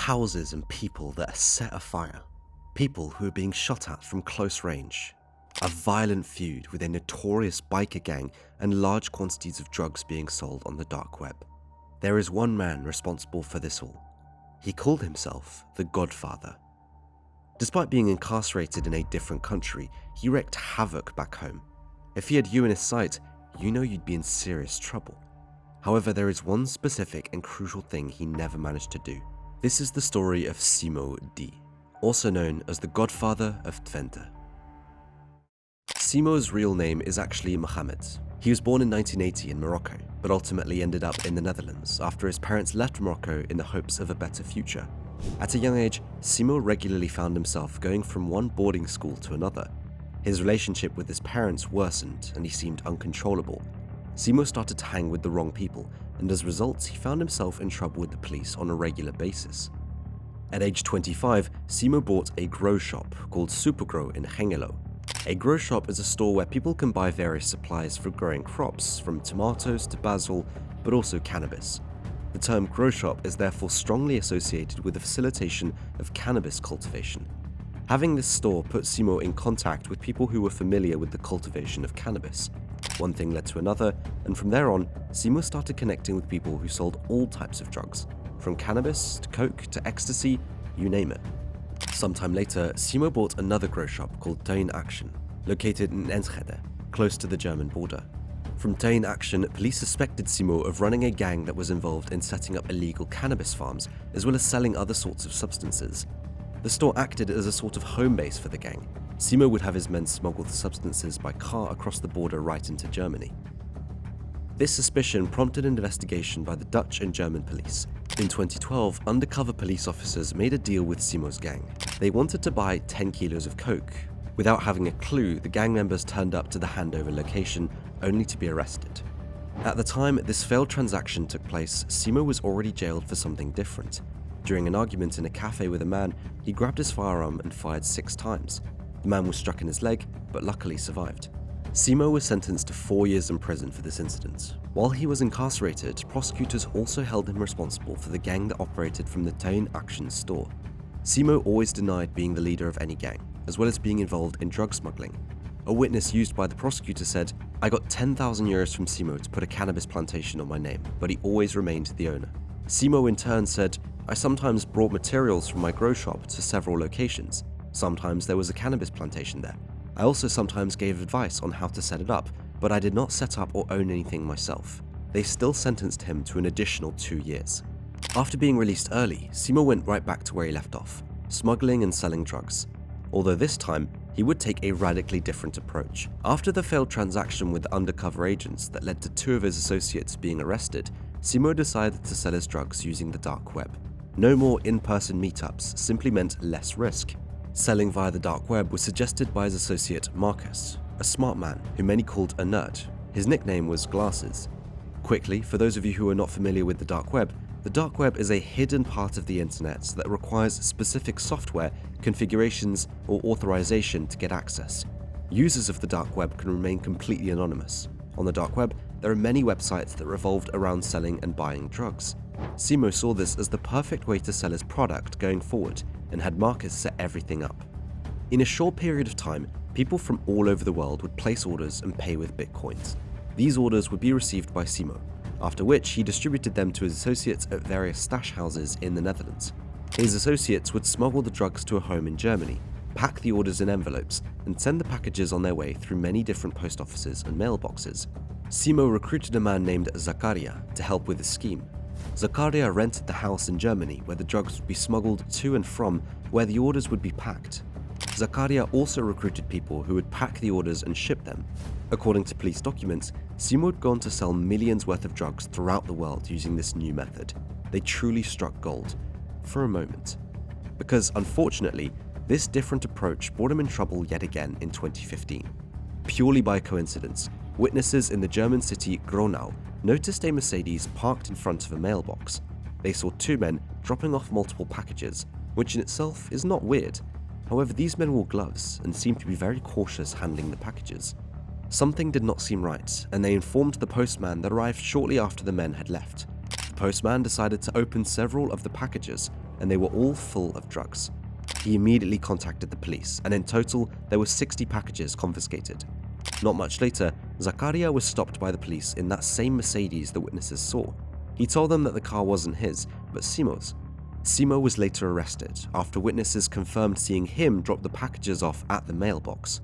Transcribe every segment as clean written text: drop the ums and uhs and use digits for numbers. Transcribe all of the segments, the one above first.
houses and people that are set afire, people who are being shot at from close range, a violent feud with a notorious biker gang, and large quantities of drugs being sold on the dark web. There is one man responsible for this all. He called himself the Godfather. Despite being incarcerated in a different country, he wreaked havoc back home. If he had you in his sight, you know you'd be in serious trouble. However, there is one specific and crucial thing he never managed to do. This is the story of Simo D, also known as the Godfather of Twente. Simo's real name is actually Mohammed. He was born in 1980 in Morocco, but ultimately ended up in the Netherlands after his parents left Morocco in the hopes of a better future. At a young age, Simo regularly found himself going from one boarding school to another. His relationship with his parents worsened and he seemed uncontrollable. Simo started to hang with the wrong people, and as a result, he found himself in trouble with the police on a regular basis. At age 25, Simo bought a grow shop called Supergrow in Hengelo. A grow shop is a store where people can buy various supplies for growing crops, from tomatoes to basil, but also cannabis. The term grow shop is therefore strongly associated with the facilitation of cannabis cultivation. Having this store put Simo in contact with people who were familiar with the cultivation of cannabis. One thing led to another, and from there on, Simo started connecting with people who sold all types of drugs, from cannabis to coke to ecstasy, you name it. Sometime later, Simo bought another grow shop called Tuin Action, located in Enschede, close to the German border. From Tuin Action, police suspected Simo of running a gang that was involved in setting up illegal cannabis farms, as well as selling other sorts of substances. The store acted as a sort of home base for the gang. Simo would have his men smuggle the substances by car across the border right into Germany. This suspicion prompted an investigation by the Dutch and German police. In 2012, undercover police officers made a deal with Simo's gang. They wanted to buy 10 kilos of coke. Without having a clue, the gang members turned up to the handover location, only to be arrested. At the time this failed transaction took place, Simo was already jailed for something different. During an argument in a cafe with a man, he grabbed his firearm and fired 6 times. The man was struck in his leg, but luckily survived. Simo was sentenced to 4 years in prison for this incident. While he was incarcerated, prosecutors also held him responsible for the gang that operated from the Tuin Action store. Simo always denied being the leader of any gang, as well as being involved in drug smuggling. A witness used by the prosecutor said, "I got 10,000 euros from Simo to put a cannabis plantation on my name, but he always remained the owner." Simo in turn said, "I sometimes brought materials from my grow shop to several locations. Sometimes there was a cannabis plantation there. I also sometimes gave advice on how to set it up, but I did not set up or own anything myself." They still sentenced him to an additional 2 years. After being released early, Simo went right back to where he left off, smuggling and selling drugs. Although this time, he would take a radically different approach. After the failed transaction with the undercover agents that led to 2 of his associates being arrested, Simo decided to sell his drugs using the dark web. No more in-person meetups simply meant less risk. Selling via the dark web was suggested by his associate Marcus, a smart man who many called a nerd. His nickname was Glasses. Quickly, for those of you who are not familiar with the dark web is a hidden part of the internet that requires specific software, configurations, or authorization to get access. Users of the dark web can remain completely anonymous. On the dark web, there are many websites that revolved around selling and buying drugs. Simo saw this as the perfect way to sell his product going forward, and had Marcus set everything up. In a short period of time, people from all over the world would place orders and pay with bitcoins. These orders would be received by Simo, after which he distributed them to his associates at various stash houses in the Netherlands. His associates would smuggle the drugs to a home in Germany, pack the orders in envelopes, and send the packages on their way through many different post offices and mailboxes. Simo recruited a man named Zakaria to help with the scheme. Zakaria rented the house in Germany where the drugs would be smuggled to and from where the orders would be packed. Zakaria also recruited people who would pack the orders and ship them. According to police documents, Simo had gone to sell millions worth of drugs throughout the world using this new method. They truly struck gold. For a moment. Because unfortunately, this different approach brought him in trouble yet again in 2015. Purely by coincidence, witnesses in the German city Gronau noticed a Mercedes parked in front of a mailbox. They saw 2 men dropping off multiple packages, which in itself is not weird. However, these men wore gloves and seemed to be very cautious handling the packages. Something did not seem right, and they informed the postman that arrived shortly after the men had left. postman decided to open several of the packages, and they were all full of drugs. He immediately contacted the police, and in total, there were 60 packages confiscated. Not much later, Zakaria was stopped by the police in that same Mercedes the witnesses saw. He told them that the car wasn't his, but Simo's. Simo was later arrested after witnesses confirmed seeing him drop the packages off at the mailbox.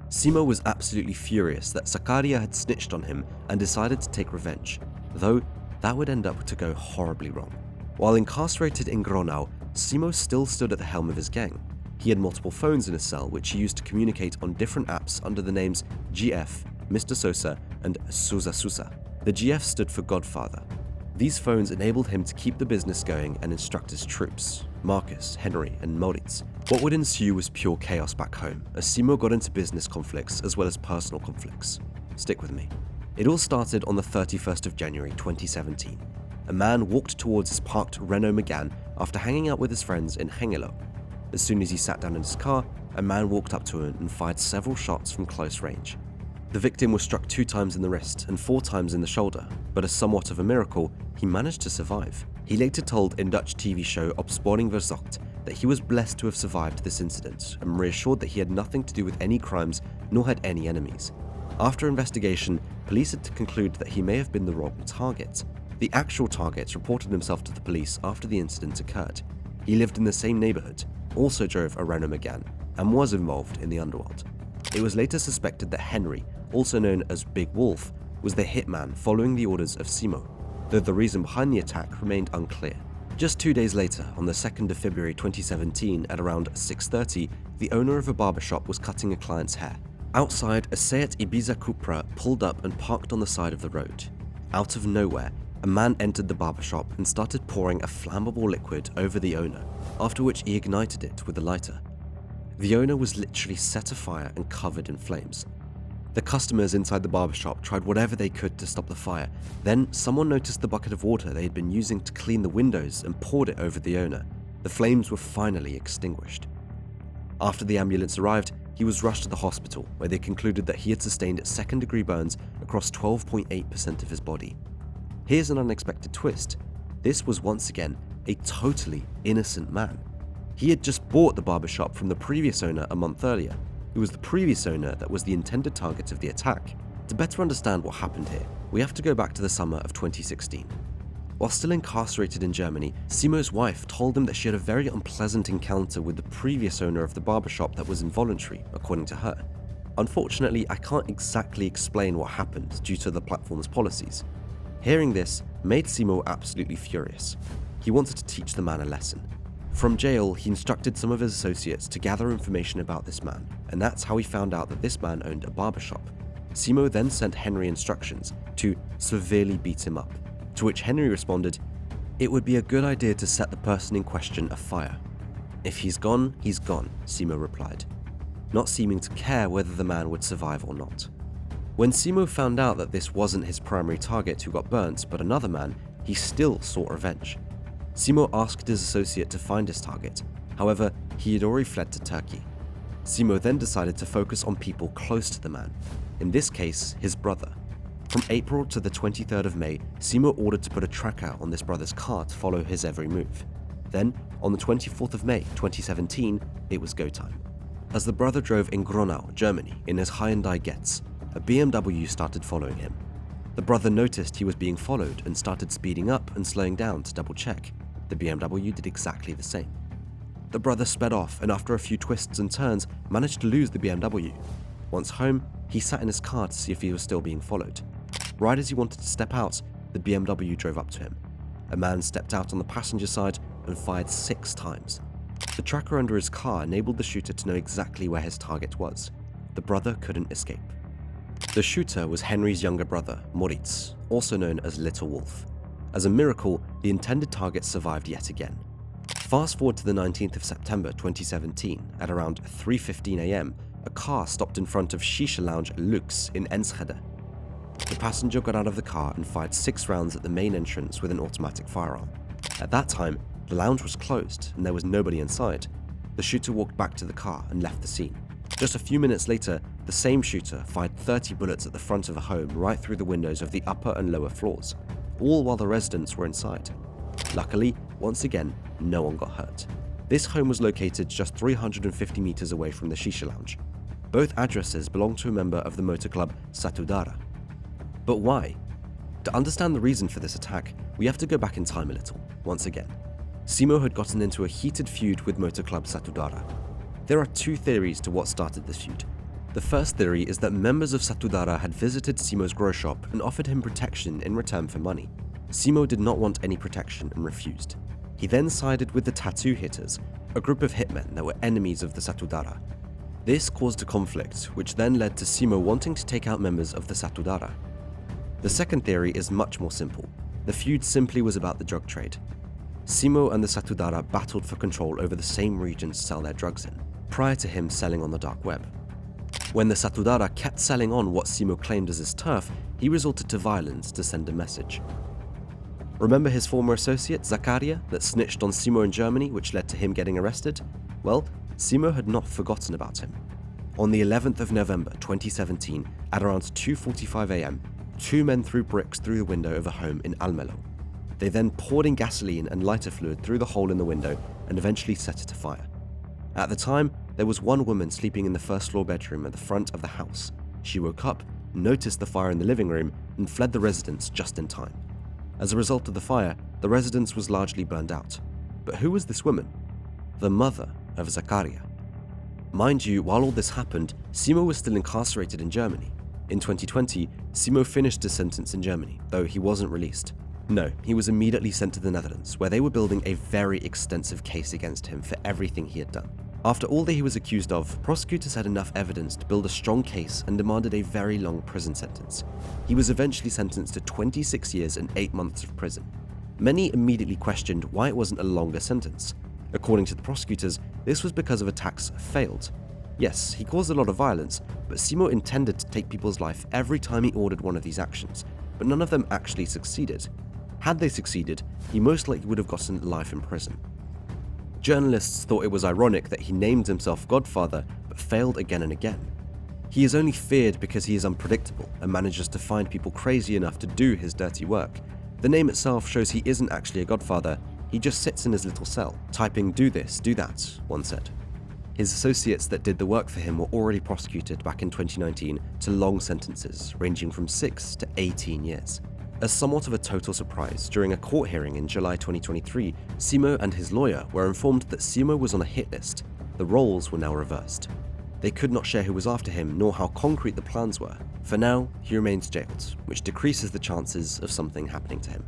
Simo was absolutely furious that Zakaria had snitched on him and decided to take revenge, though that would end up to go horribly wrong. While incarcerated in Gronau, Simo still stood at the helm of his gang. He had multiple phones in his cell which he used to communicate on different apps under the names GF, Mr. Sosa, and Susa Susa. The GF stood for Godfather. These phones enabled him to keep the business going and instruct his troops, Marcus, Henry, and Moritz. What would ensue was pure chaos back home, as Simo got into business conflicts as well as personal conflicts. Stick with me. It all started on the 31st of January 2017. A man walked towards his parked Renault Megane after hanging out with his friends in Hengelo. As soon as he sat down in his car, a man walked up to him and fired several shots from close range. The victim was struck 2 times in the wrist and 4 times in the shoulder, but as somewhat of a miracle, he managed to survive. He later told in Dutch TV show Opsporing Verzocht that he was blessed to have survived this incident and reassured that he had nothing to do with any crimes nor had any enemies. After investigation, police had to conclude that he may have been the wrong target. The actual target reported himself to the police after the incident occurred. He lived in the same neighborhood, also drove a Renault Megane, and was involved in the underworld. It was later suspected that Henry, also known as Big Wolf, was the hitman following the orders of Simo, though the reason behind the attack remained unclear. Just 2 days later, on the 2nd of February 2017 at around 6:30, the owner of a barbershop was cutting a client's hair. Outside, a Seat Ibiza Cupra pulled up and parked on the side of the road. Out of nowhere, a man entered the barbershop and started pouring a flammable liquid over the owner, after which he ignited it with a lighter. The owner was literally set afire and covered in flames. The customers inside the barbershop tried whatever they could to stop the fire. Then someone noticed the bucket of water they had been using to clean the windows and poured it over the owner. The flames were finally extinguished. After the ambulance arrived, he was rushed to the hospital, where they concluded that he had sustained second-degree burns across 12.8% of his body. Here's an unexpected twist. This was once again a totally innocent man. He had just bought the barbershop from the previous owner a month earlier. It was the previous owner that was the intended target of the attack. To better understand what happened here, we have to go back to the summer of 2016. While still incarcerated in Germany, Simo's wife told him that she had a very unpleasant encounter with the previous owner of the barbershop that was involuntary, according to her. Unfortunately, I can't exactly explain what happened due to the platform's policies. Hearing this made Simo absolutely furious. He wanted to teach the man a lesson. From jail, he instructed some of his associates to gather information about this man, and that's how he found out that this man owned a barbershop. Simo then sent Henry instructions to severely beat him up, to which Henry responded, "It would be a good idea to set the person in question afire." "If he's gone, Simo replied, not seeming to care whether the man would survive or not. When Simo found out that this wasn't his primary target who got burnt, but another man, he still sought revenge. Simo asked his associate to find his target, however, he had already fled to Turkey. Simo then decided to focus on people close to the man, in this case, his brother. From April to the 23rd of May, Simo ordered to put a tracker on this brother's car to follow his every move. Then, on the 24th of May 2017, it was go time. As the brother drove in Gronau, Germany, in his Hyundai Getz, a BMW started following him. The brother noticed he was being followed and started speeding up and slowing down to double check. The BMW did exactly the same. The brother sped off and after a few twists and turns managed to lose the BMW. Once home, he sat in his car to see if he was still being followed. Right as he wanted to step out, the BMW drove up to him. A man stepped out on the passenger side and fired 6 times. The tracker under his car enabled the shooter to know exactly where his target was. The brother couldn't escape. The shooter was Henry's younger brother, Moritz, also known as Little Wolf. As a miracle, the intended target survived yet again. Fast forward to the 19th of September 2017, at around 3:15 AM, a car stopped in front of Shisha Lounge Lux in Enschede. The passenger got out of the car and fired 6 rounds at the main entrance with an automatic firearm. At that time, the lounge was closed and there was nobody inside. The shooter walked back to the car and left the scene. Just a few minutes later, the same shooter fired 30 bullets at the front of a home right through the windows of the upper and lower floors. all while the residents were inside. Luckily, once again, no one got hurt. This home was located just 350 meters away from the Shisha Lounge. Both addresses belonged to a member of the motor club Satudara. But why? To understand the reason for this attack, we have to go back in time a little, once again. Simo had gotten into a heated feud with motor club Satudara. There are two theories to what started this feud. The first theory is that members of Satudara had visited Simo's grow shop and offered him protection in return for money. Simo did not want any protection and refused. He then sided with the Tattoo Hitters, a group of hitmen that were enemies of the Satudara. This caused a conflict, which then led to Simo wanting to take out members of the Satudara. The second theory is much more simple. The feud simply was about the drug trade. Simo and the Satudara battled for control over the same regions to sell their drugs in, prior to him selling on the dark web. When the Satudara kept selling on what Simo claimed as his turf, he resorted to violence to send a message. Remember his former associate, Zakaria, that snitched on Simo in Germany, which led to him getting arrested? Well, Simo had not forgotten about him. On the 11th of November 2017, at around 2:45 am, two men threw bricks through the window of a home in Almelo. They then poured in gasoline and lighter fluid through the hole in the window and eventually set it afire. At the time, there was one woman sleeping in the first floor bedroom at the front of the house. She woke up, noticed the fire in the living room, and fled the residence just in time. As a result of the fire, the residence was largely burned out. But who was this woman? The mother of Zakaria. Mind you, while all this happened, Simo was still incarcerated in Germany. In 2020, Simo finished his sentence in Germany, though he wasn't released. No, he was immediately sent to the Netherlands, where they were building a very extensive case against him for everything he had done. After all that he was accused of, prosecutors had enough evidence to build a strong case and demanded a very long prison sentence. He was eventually sentenced to 26 years and 8 months of prison. Many immediately questioned why it wasn't a longer sentence. According to the prosecutors, this was because of attacks failed. Yes, he caused a lot of violence, but Simo intended to take people's life every time he ordered one of these actions, but none of them actually succeeded. Had they succeeded, he most likely would have gotten life in prison. Journalists thought it was ironic that he named himself Godfather, but failed again and again. He is only feared because he is unpredictable and manages to find people crazy enough to do his dirty work. The name itself shows he isn't actually a godfather, he just sits in his little cell, typing "do this, do that," one said. His associates that did the work for him were already prosecuted back in 2019 to long sentences ranging from 6 to 18 years. As somewhat of a total surprise, during a court hearing in July 2023, Simo and his lawyer were informed that Simo was on a hit list. The roles were now reversed. They could not share who was after him nor how concrete the plans were. For now, he remains jailed, which decreases the chances of something happening to him.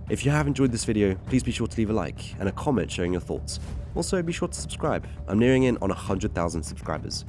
If you have enjoyed this video, please be sure to leave a like and a comment showing your thoughts. Also, be sure to subscribe. I'm nearing in on 100,000 subscribers.